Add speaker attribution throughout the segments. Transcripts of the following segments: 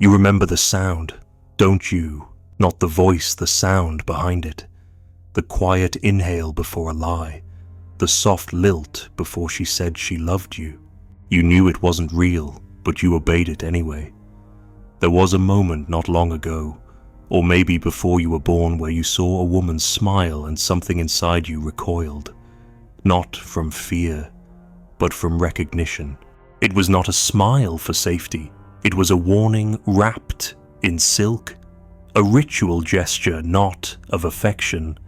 Speaker 1: You remember the sound, don't you? Not the voice, the sound behind it. The quiet inhale before a lie. The soft lilt before she said she loved you. You knew it wasn't real, but you obeyed it anyway. There was a moment not long ago, or maybe before you were born, where you saw a woman smile and something inside you recoiled. Not from fear, but from recognition. It was not a smile for safety. It was a warning wrapped in silk. A ritual gesture not of affection,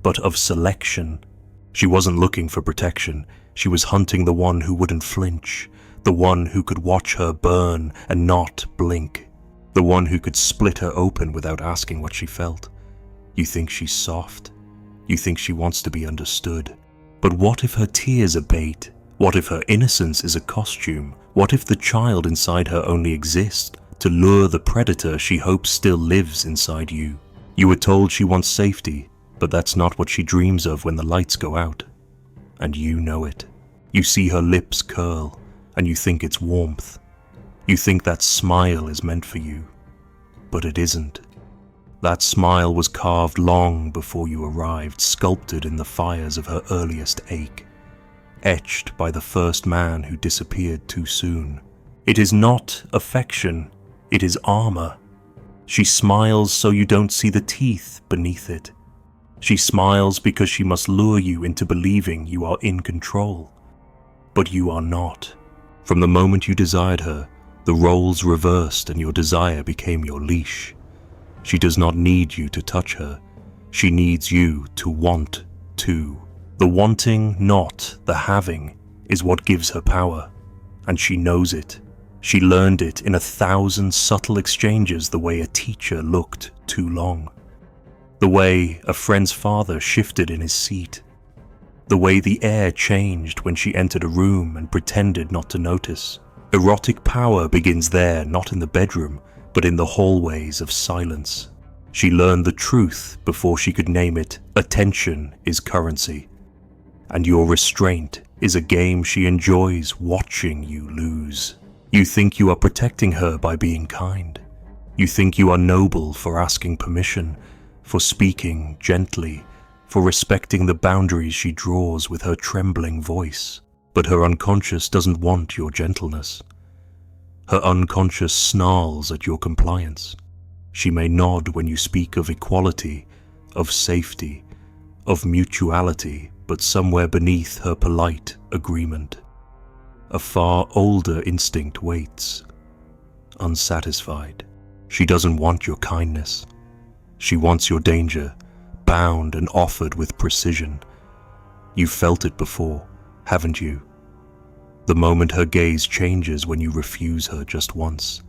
Speaker 1: but of selection. She wasn't looking for protection. She was hunting the one who wouldn't flinch, the one who could watch her burn and not blink, the one who could split her open without asking what she felt. You think she's soft. You think she wants to be understood. But what if her tears are bait? What if her innocence is a costume? What if the child inside her only exists to lure the predator she hopes still lives inside you? You were told she wants safety, but that's not what she dreams of when the lights go out. And you know it. You see her lips curl, and you think it's warmth. You think that smile is meant for you, but it isn't. That smile was carved long before you arrived, sculpted in the fires of her earliest ache, etched by the first man who disappeared too soon. It is not affection, it is armor. She smiles so you don't see the teeth beneath it. She smiles because she must lure you into believing you are in control. But you are not. From the moment you desired her, the roles reversed and your desire became your leash. She does not need you to touch her. She needs you to want to. The wanting, not the having, is what gives her power. And she knows it. She learned it in 1,000 subtle exchanges, the way a teacher looked too long. The way a friend's father shifted in his seat. The way the air changed when she entered a room and pretended not to notice. Erotic power begins there, not in the bedroom, but in the hallways of silence. She learned the truth before she could name it. Attention is currency. And your restraint is a game she enjoys watching you lose. You think you are protecting her by being kind. You think you are noble for asking permission, for speaking gently, for respecting the boundaries she draws with her trembling voice. But her unconscious doesn't want your gentleness. Her unconscious snarls at your compliance. She may nod when you speak of equality, of safety, of mutuality, but somewhere beneath her polite agreement, a far older instinct waits, unsatisfied. She doesn't want your kindness. She wants your danger, bound and offered with precision. You've felt it before, haven't you? The moment her gaze changes when you refuse her just once,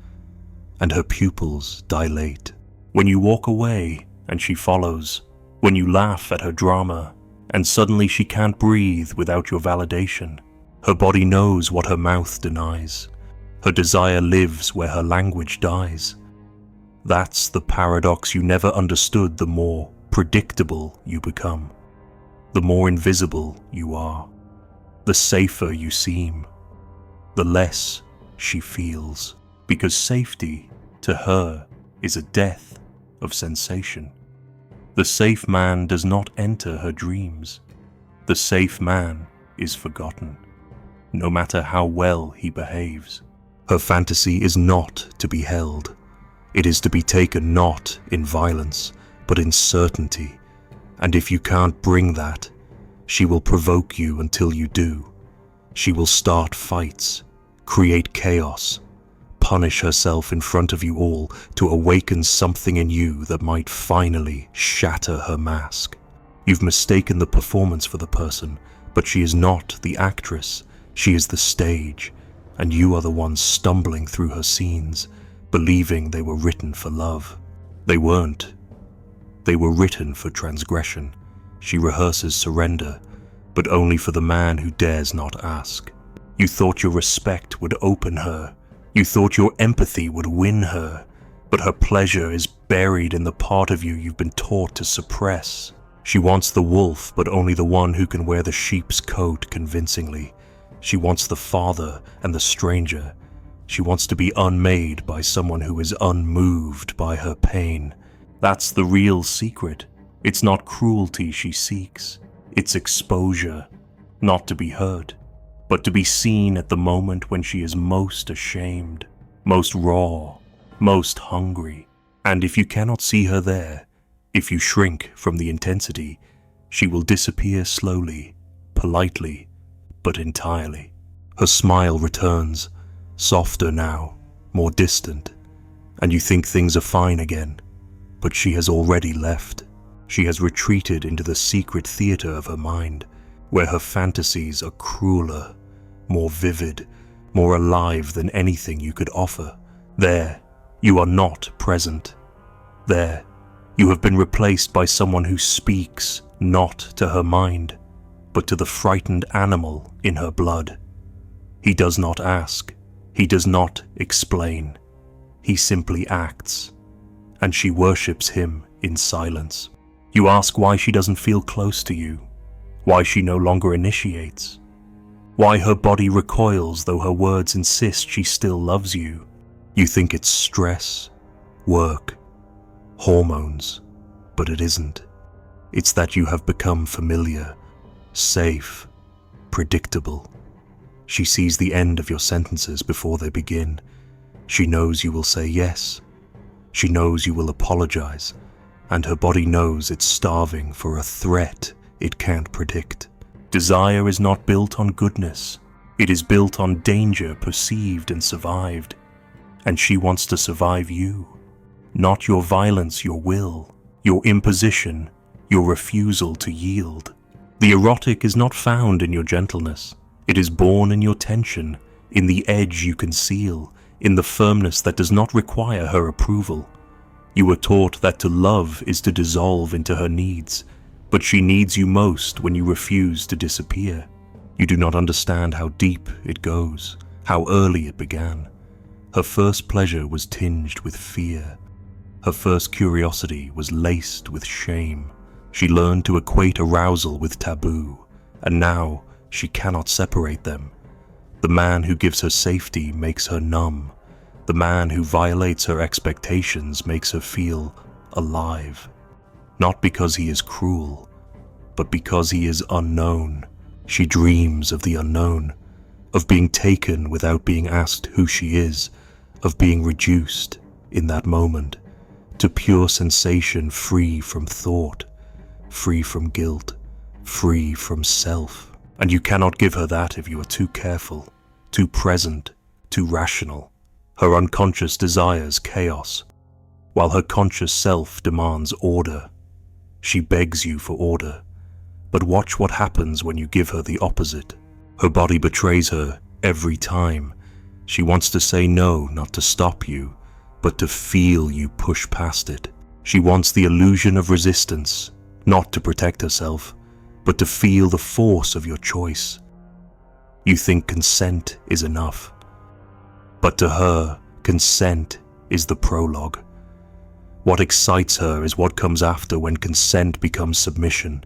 Speaker 1: and her pupils dilate. When you walk away and she follows. When you laugh at her drama, and suddenly she can't breathe without your validation. Her body knows what her mouth denies. Her desire lives where her language dies. That's the paradox you never understood. The more predictable you become, the more invisible you are. The safer you seem, the less she feels, because safety to her is a death of sensation. The safe man does not enter her dreams. The safe man is forgotten, no matter how well he behaves. Her fantasy is not to be held. It is to be taken not in violence, but in certainty. And if you can't bring that, she will provoke you until you do. She will start fights, create chaos, punish herself in front of you all to awaken something in you that might finally shatter her mask. You've mistaken the performance for the person, but she is not the actress. She is the stage, and you are the one stumbling through her scenes, believing they were written for love. They weren't. They were written for transgression. She rehearses surrender, but only for the man who dares not ask. You thought your respect would open her. You thought your empathy would win her, but her pleasure is buried in the part of you you've been taught to suppress. She wants the wolf, but only the one who can wear the sheep's coat convincingly. She wants the father and the stranger, She wants to be unmade by someone who is unmoved by her pain. That's the real secret. It's not cruelty she seeks. It's exposure. Not to be hurt, but to be seen at the moment when she is most ashamed, most raw, most hungry. And if you cannot see her there, if you shrink from the intensity, she will disappear slowly, politely, but entirely. Her smile returns, softer now, more distant, and you think things are fine again, but she has already left. She has retreated into the secret theater of her mind, where her fantasies are crueler, more vivid, more alive than anything you could offer. There, you are not present. There, you have been replaced by someone who speaks not to her mind, but to the frightened animal in her blood. He does not ask. He does not explain. He simply acts, and she worships him in silence. You ask why she doesn't feel close to you, why she no longer initiates, why her body recoils though her words insist she still loves you. You think it's stress, work, hormones, but it isn't. It's that you have become familiar, safe, predictable. She sees the end of your sentences before they begin. She knows you will say yes. She knows you will apologize, and her body knows it's starving for a threat it can't predict. Desire is not built on goodness. It is built on danger perceived and survived. And she wants to survive you. Not your violence, your will, your imposition, your refusal to yield. The erotic is not found in your gentleness. It is born in your tension, in the edge you conceal, in the firmness that does not require her approval. You were taught that to love is to dissolve into her needs, but she needs you most when you refuse to disappear. You do not understand how deep it goes, how early it began. Her first pleasure was tinged with fear. Her first curiosity was laced with shame. She learned to equate arousal with taboo, and now she cannot separate them. The man who gives her safety makes her numb. The man who violates her expectations makes her feel alive. Not because he is cruel, but because he is unknown. She dreams of the unknown, of being taken without being asked who she is, of being reduced, in that moment, to pure sensation free from thought, free from guilt, free from self. And you cannot give her that if you are too careful, too present, too rational. Her unconscious desires chaos, while her conscious self demands order. She begs you for order, but watch what happens when you give her the opposite. Her body betrays her every time. She wants to say no, not to stop you, but to feel you push past it. She wants the illusion of resistance, not to protect herself, but to feel the force of your choice. You think consent is enough, but to her, consent is the prologue. What excites her is what comes after when consent becomes submission,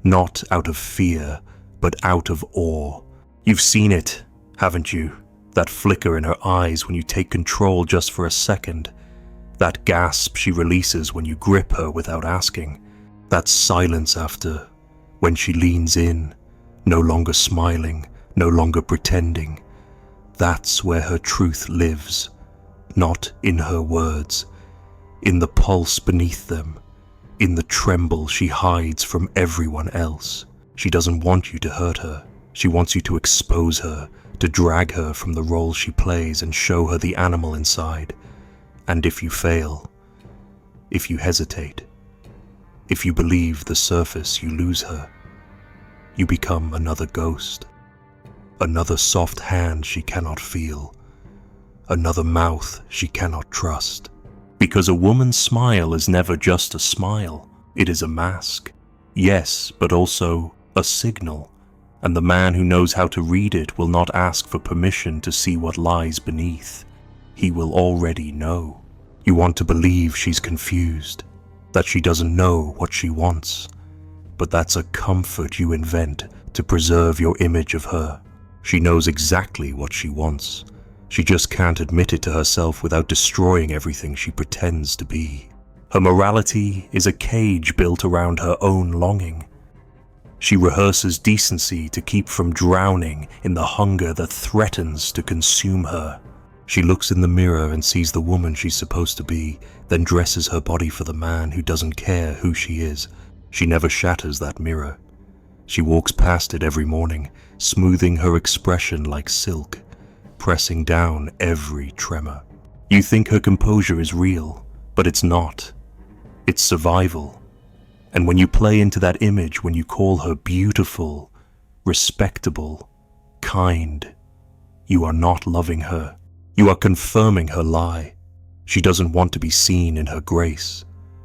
Speaker 1: not out of fear, but out of awe. You've seen it, haven't you? That flicker in her eyes when you take control just for a second. That gasp she releases when you grip her without asking. That silence after, when she leans in, no longer smiling, no longer pretending. That's where her truth lives, not in her words, in the pulse beneath them, in the tremble she hides from everyone else. She doesn't want you to hurt her. She wants you to expose her, to drag her from the role she plays and show her the animal inside. And if you fail, if you hesitate, if you believe the surface, you lose her. You become another ghost, another soft hand she cannot feel, another mouth she cannot trust. Because a woman's smile is never just a smile, it is a mask. Yes, but also a signal, and the man who knows how to read it will not ask for permission to see what lies beneath. He will already know. You want to believe she's confused, that she doesn't know what she wants, but that's a comfort you invent to preserve your image of her. She knows exactly what she wants, She just can't admit it to herself without destroying everything she pretends to be. Her morality is a cage built around her own longing. She rehearses decency to keep from drowning in the hunger that threatens to consume her. She looks in the mirror and sees the woman she's supposed to be, then dresses her body for the man who doesn't care who she is. She never shatters that mirror. She walks past it every morning, smoothing her expression like silk, pressing down every tremor. You think her composure is real, but it's not. It's survival. And when you play into that image, when you call her beautiful, respectable, kind, you are not loving her. You are confirming her lie. She doesn't want to be seen in her grace.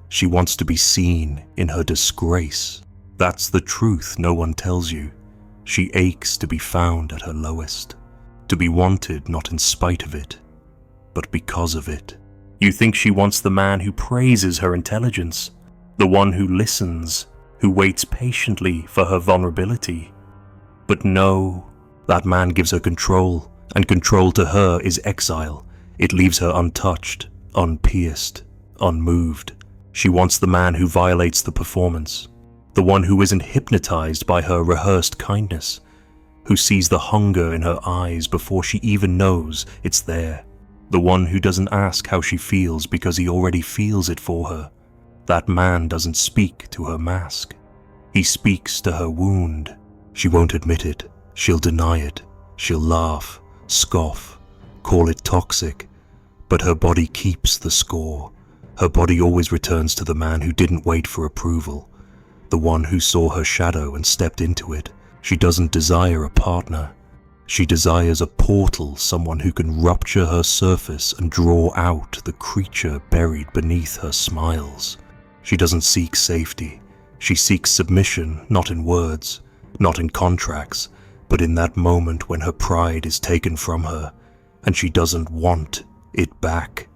Speaker 1: She wants to be seen in her disgrace. That's the truth no one tells you. She aches to be found at her lowest, to be wanted not in spite of it, but because of it. You think she wants the man who praises her intelligence, the one who listens, who waits patiently for her vulnerability. But no, that man gives her control, and control to her is exile. It leaves her untouched, unpierced, unmoved. She wants the man who violates the performance, the one who isn't hypnotized by her rehearsed kindness, who sees the hunger in her eyes before she even knows it's there, the one who doesn't ask how she feels because he already feels it for her. That man doesn't speak to her mask. He speaks to her wound. She won't admit it. She'll deny it. She'll laugh, scoff, call it toxic. But her body keeps the score. Her body always returns to the man who didn't wait for approval, the one who saw her shadow and stepped into it. She doesn't desire a partner. She desires a portal, someone who can rupture her surface and draw out the creature buried beneath her smiles. She doesn't seek safety. She seeks submission, not in words, not in contracts, but in that moment when her pride is taken from her, and she doesn't want it back.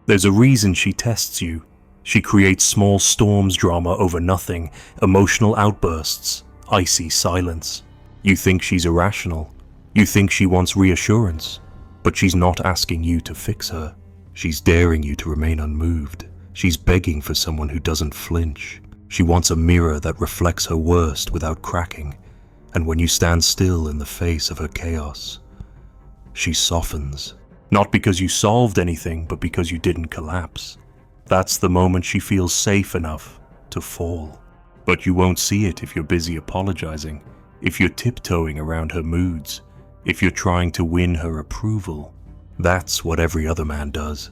Speaker 1: There's a reason she tests you. She creates small storms drama over nothing, emotional outbursts, icy silence. You think she's irrational. You think she wants reassurance, but she's not asking you to fix her. She's daring you to remain unmoved. She's begging for someone who doesn't flinch. She wants a mirror that reflects her worst without cracking, and when you stand still in the face of her chaos, she softens. Not because you solved anything, but because you didn't collapse. That's the moment she feels safe enough to fall. But you won't see it if you're busy apologizing, if you're tiptoeing around her moods, if you're trying to win her approval. That's what every other man does,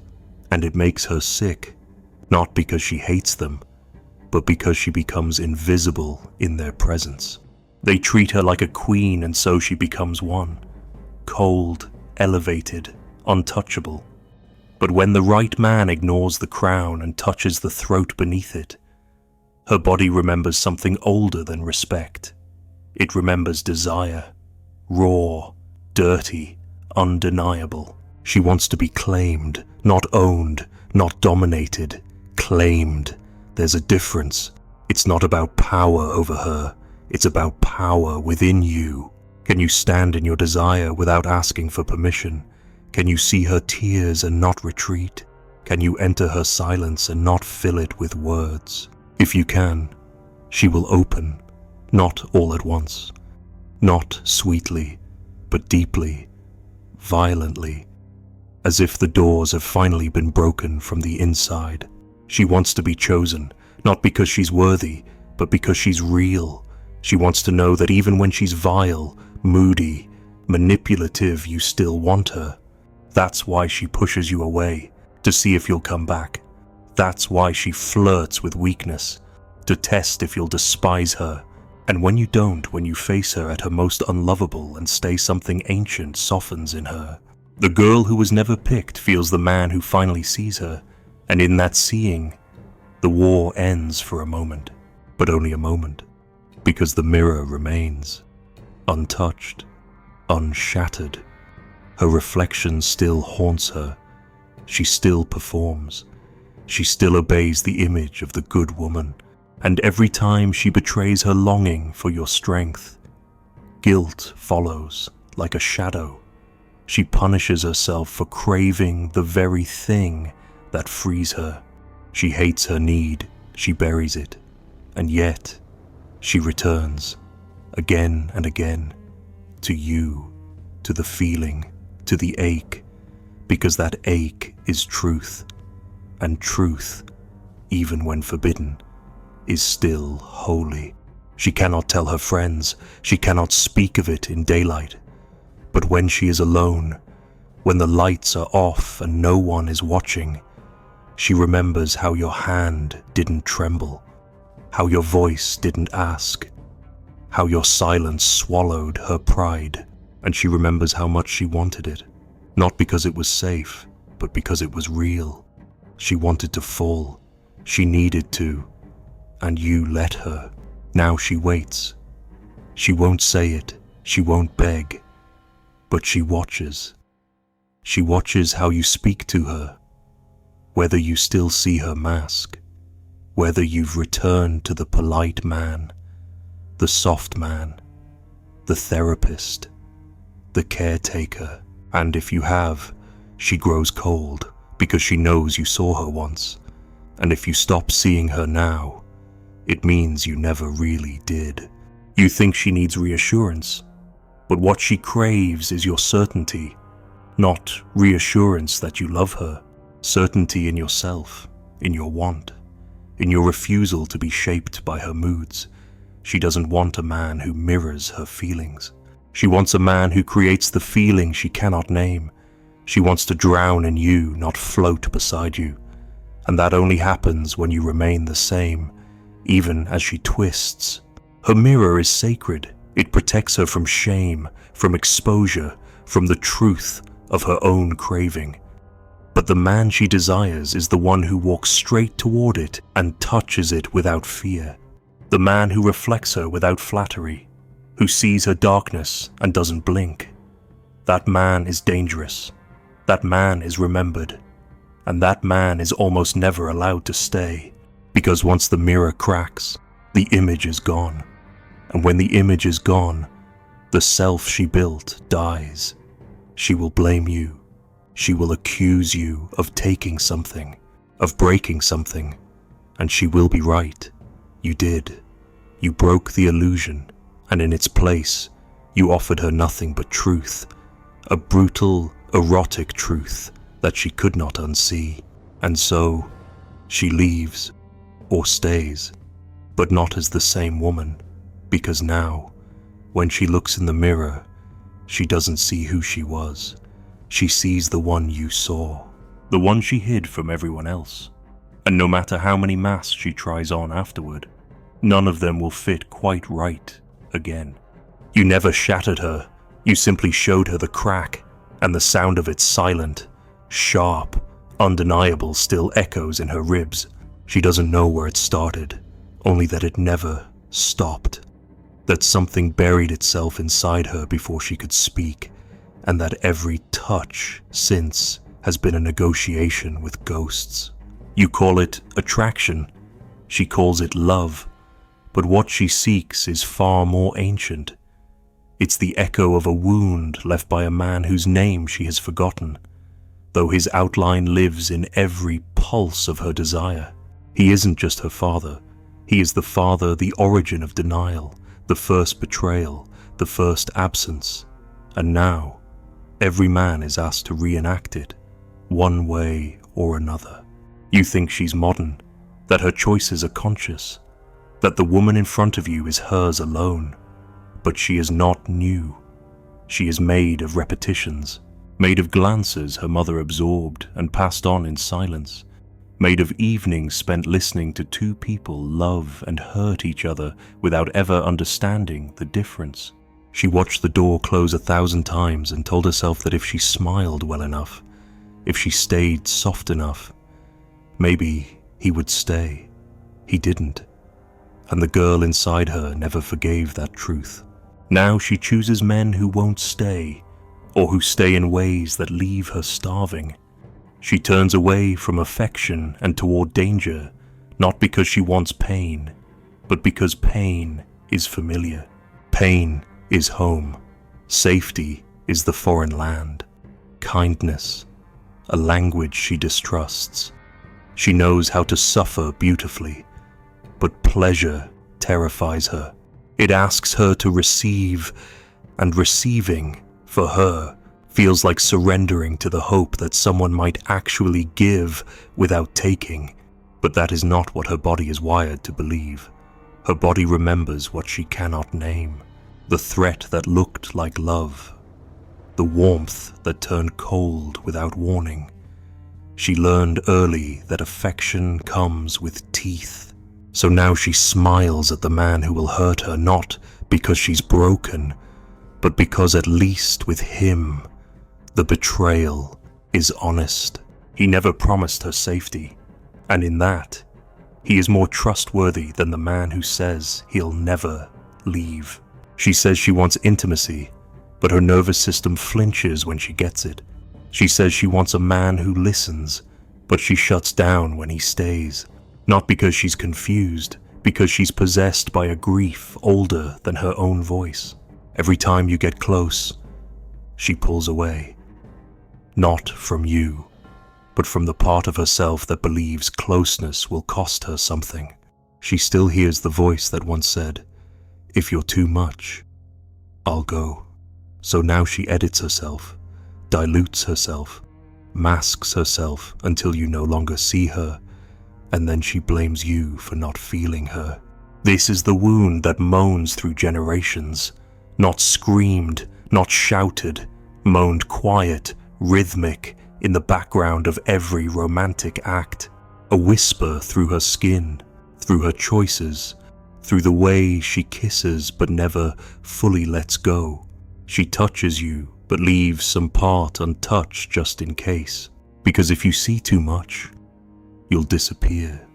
Speaker 1: and it makes her sick, not because she hates them, but because she becomes invisible in their presence. They treat her like a queen, and so she becomes one, cold, elevated, untouchable. But when the right man ignores the crown and touches the throat beneath it, her body remembers something older than respect. It remembers desire, raw, dirty, undeniable. She wants to be claimed, not owned, not dominated, claimed. There's a difference. It's not about power over her. It's about power within you. Can you stand in your desire without asking for permission? Can you see her tears and not retreat? Can you enter her silence and not fill it with words? If you can, she will open, not all at once, not sweetly, but deeply, violently, as if the doors have finally been broken from the inside. She wants to be chosen, not because she's worthy, but because she's real. She wants to know that even when she's vile, moody, manipulative, you still want her. That's why she pushes you away, to see if you'll come back. That's why she flirts with weakness, to test if you'll despise her. And when you don't, when you face her at her most unlovable and stay something ancient softens in her. The girl who was never picked feels the man who finally sees her, and in that seeing, the war ends for a moment, but only a moment, because the mirror remains, untouched, unshattered. Her reflection still haunts her. She still performs. She still obeys the image of the good woman. And every time she betrays her longing for your strength, guilt follows like a shadow. She punishes herself for craving the very thing that frees her. She hates her need, she buries it, and yet she returns again and again to you, to the feeling, to the ache, because that ache is truth, and truth, even when forbidden, is still holy. She cannot tell her friends, she cannot speak of it in daylight, but when she is alone, when the lights are off and no one is watching, she remembers how your hand didn't tremble, how your voice didn't ask, how your silence swallowed her pride, and she remembers how much she wanted it, not because it was safe, but because it was real. She wanted to fall, she needed to, and you let her. Now she waits. She won't say it, she won't beg, but she watches. She watches how you speak to her, whether you still see her mask, whether you've returned to the polite man, the soft man, the therapist, the caretaker, and if you have, she grows cold because she knows you saw her once, and if you stop seeing her now, it means you never really did. You think she needs reassurance, but what she craves is your certainty, not reassurance that you love her, certainty in yourself, in your want, in your refusal to be shaped by her moods. She doesn't want a man who mirrors her feelings. She wants a man who creates the feeling she cannot name. She wants to drown in you, not float beside you. And that only happens when you remain the same, even as she twists. Her mirror is sacred. It protects her from shame, from exposure, from the truth of her own craving. But the man she desires is the one who walks straight toward it and touches it without fear. The man who reflects her without flattery, who sees her darkness and doesn't blink. That man is dangerous. That man is remembered. And that man is almost never allowed to stay, because once the mirror cracks, the image is gone. And when the image is gone, the self she built dies. She will blame you. She will accuse you of taking something, of breaking something, and she will be right. You did. You broke the illusion, and in its place, you offered her nothing but truth, a brutal, erotic truth that she could not unsee. And so, she leaves, or stays, but not as the same woman, because now, when she looks in the mirror, she doesn't see who she was. She sees the one you saw, the one she hid from everyone else. And no matter how many masks she tries on afterward, none of them will fit quite right again. You never shattered her, you simply showed her the crack, and the sound of it silent, sharp, undeniable still echoes in her ribs. She doesn't know where it started, only that it never stopped. That something buried itself inside her before she could speak, and that every touch since has been a negotiation with ghosts. You call it attraction, she calls it love, but what she seeks is far more ancient. It's the echo of a wound left by a man whose name she has forgotten, though his outline lives in every pulse of her desire. He isn't just her father, he is the father, the origin of denial, the first betrayal, the first absence, and now, every man is asked to reenact it, one way or another. You think she's modern, that her choices are conscious, that the woman in front of you is hers alone, but she is not new. She is made of repetitions, made of glances her mother absorbed and passed on in silence, made of evenings spent listening to two people love and hurt each other without ever understanding the difference. She watched the door close 1,000 times and told herself that if she smiled well enough, if she stayed soft enough, maybe he would stay. He didn't. And the girl inside her never forgave that truth. Now she chooses men who won't stay, or who stay in ways that leave her starving. She turns away from affection and toward danger, not because she wants pain, but because pain is familiar. Pain is home. Safety is the foreign land. kindness, a language she distrusts. She knows how to suffer beautifully, but pleasure terrifies her. It asks her to receive, and receiving, for her, feels like surrendering to the hope that someone might actually give without taking, but that is not what her body is wired to believe. Her body remembers what she cannot name, the threat that looked like love, the warmth that turned cold without warning. She learned early that affection comes with teeth, so now she smiles at the man who will hurt her, not because she's broken, but because at least with him, the betrayal is honest. He never promised her safety, and in that, he is more trustworthy than the man who says he'll never leave. She says she wants intimacy, but her nervous system flinches when she gets it. She says she wants a man who listens, but she shuts down when he stays. Not because she's confused, because she's possessed by a grief older than her own voice. Every time you get close, she pulls away. Not from you, but from the part of herself that believes closeness will cost her something. She still hears the voice that once said, "If you're too much, I'll go." So now she edits herself, dilutes herself, masks herself until you no longer see her, and then she blames you for not feeling her. This is the wound that moans through generations, not screamed, not shouted, moaned quiet, rhythmic, in the background of every romantic act, a whisper through her skin, through her choices, through the way she kisses but never fully lets go. She touches you, but leaves some part untouched just in case, because if you see too much, you'll disappear,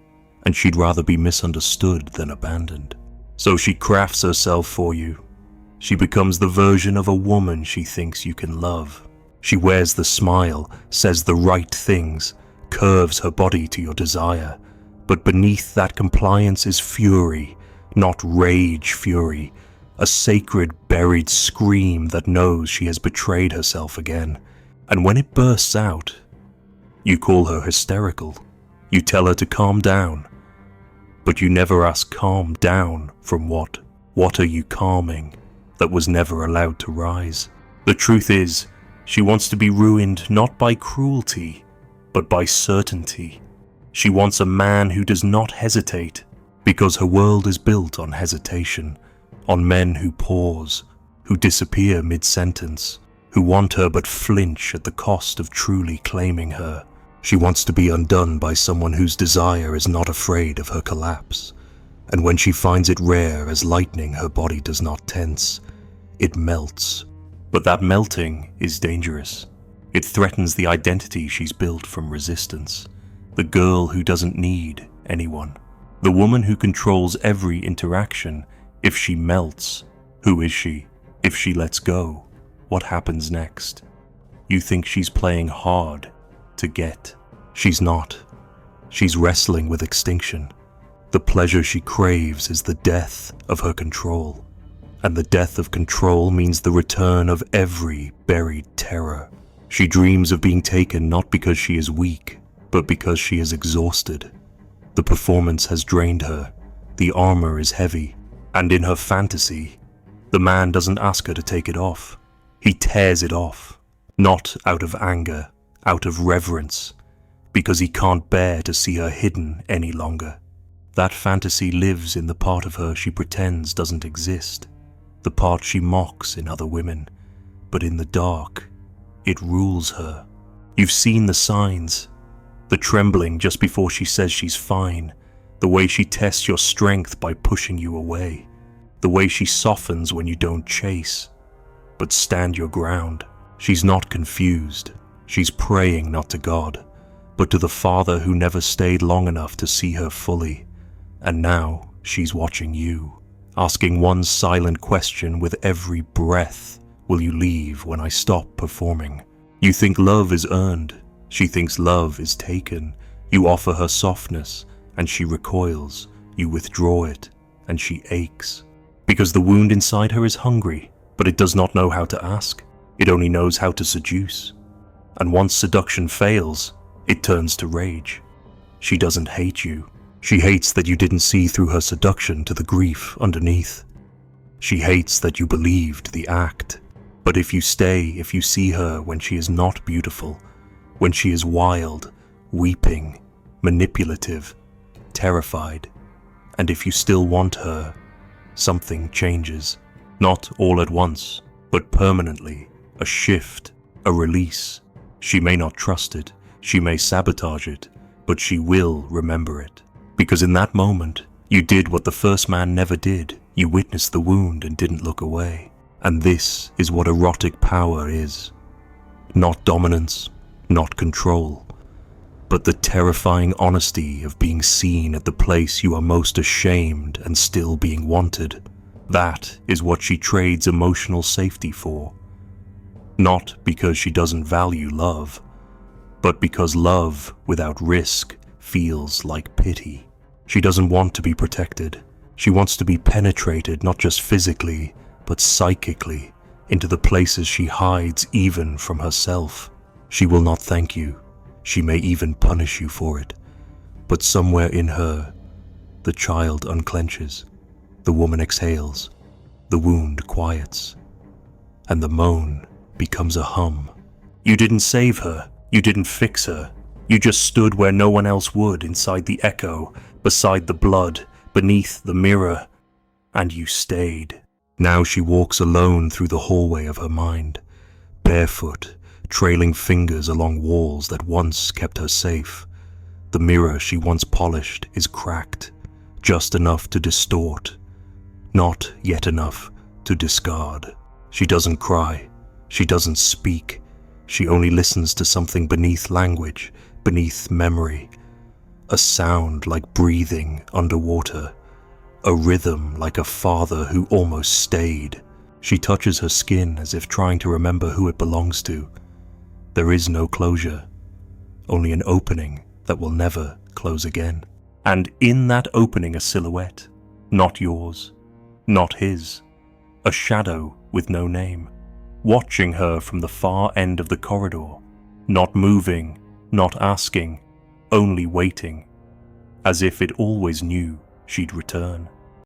Speaker 1: and she'd rather be misunderstood than abandoned. So she crafts herself for you. She becomes the version of a woman she thinks you can love. She wears the smile, says the right things, curves her body to your desire, but beneath that compliance is fury, not rage fury, a sacred buried scream that knows she has betrayed herself again. And when it bursts out, you call her hysterical. You tell her to calm down, but you never ask calm down from what? What are you calming that was never allowed to rise? The truth is, she wants to be ruined not by cruelty, but by certainty. She wants a man who does not hesitate, because her world is built on hesitation, on men who pause, who disappear mid-sentence, who want her but flinch at the cost of truly claiming her. She wants to be undone by someone whose desire is not afraid of her collapse, and when she finds it rare as lightning, her body does not tense, it melts. But that melting is dangerous. It threatens the identity she's built from resistance, the girl who doesn't need anyone, the woman who controls every interaction. If she melts, who is she? If she lets go, what happens next? You think she's playing hard to get. She's not. She's wrestling with extinction. The pleasure she craves is the death of her control. And the death of control means the return of every buried terror. She dreams of being taken not because she is weak, but because she is exhausted. The performance has drained her. The armor is heavy. And in her fantasy, the man doesn't ask her to take it off. He tears it off, not out of anger, out of reverence, because he can't bear to see her hidden any longer. That fantasy lives in the part of her she pretends doesn't exist, the part she mocks in other women, but in the dark, it rules her. You've seen the signs, the trembling just before she says she's fine, the way she tests your strength by pushing you away, the way she softens when you don't chase, but stand your ground. She's not confused. She's praying not to God, but to the Father who never stayed long enough to see her fully. And now she's watching you, asking one silent question with every breath. Will you leave when I stop performing? You think love is earned. She thinks love is taken. You offer her softness, and she recoils. You withdraw it, and she aches. Because the wound inside her is hungry, but it does not know how to ask. It only knows how to seduce. And once seduction fails, it turns to rage. She doesn't hate you. She hates that you didn't see through her seduction to the grief underneath. She hates that you believed the act. But if you stay, if you see her when she is not beautiful, when she is wild, weeping, manipulative, terrified, and if you still want her, something changes. Not all at once, but permanently. A shift, a release. She may not trust it, she may sabotage it, but she will remember it. Because in that moment, you did what the first man never did. You witnessed the wound and didn't look away. And this is what erotic power is. Not dominance, not control, but the terrifying honesty of being seen at the place you are most ashamed and still being wanted. That is what she trades emotional safety for. Not because she doesn't value love, but because love without risk feels like pity. She doesn't want to be protected. She wants to be penetrated not just physically, but psychically, into the places she hides even from herself. She will not thank you. She may even punish you for it. But somewhere in her, the child unclenches, the woman exhales, the wound quiets, and the moan becomes a hum. You didn't save her. You didn't fix her. You just stood where no one else would, inside the echo, beside the blood, beneath the mirror, and you stayed. Now she walks alone through the hallway of her mind, barefoot, trailing fingers along walls that once kept her safe. The mirror she once polished is cracked, just enough to distort, not yet enough to discard. She doesn't cry, she doesn't speak, she only listens to something beneath language, beneath memory. A sound like breathing underwater, a rhythm like a father who almost stayed. She touches her skin as if trying to remember who it belongs to. There is no closure, only an opening that will never close again. And in that opening a silhouette, not yours, not his, a shadow with no name, watching her from the far end of the corridor, not moving, not asking, only waiting, as if it always knew she'd return.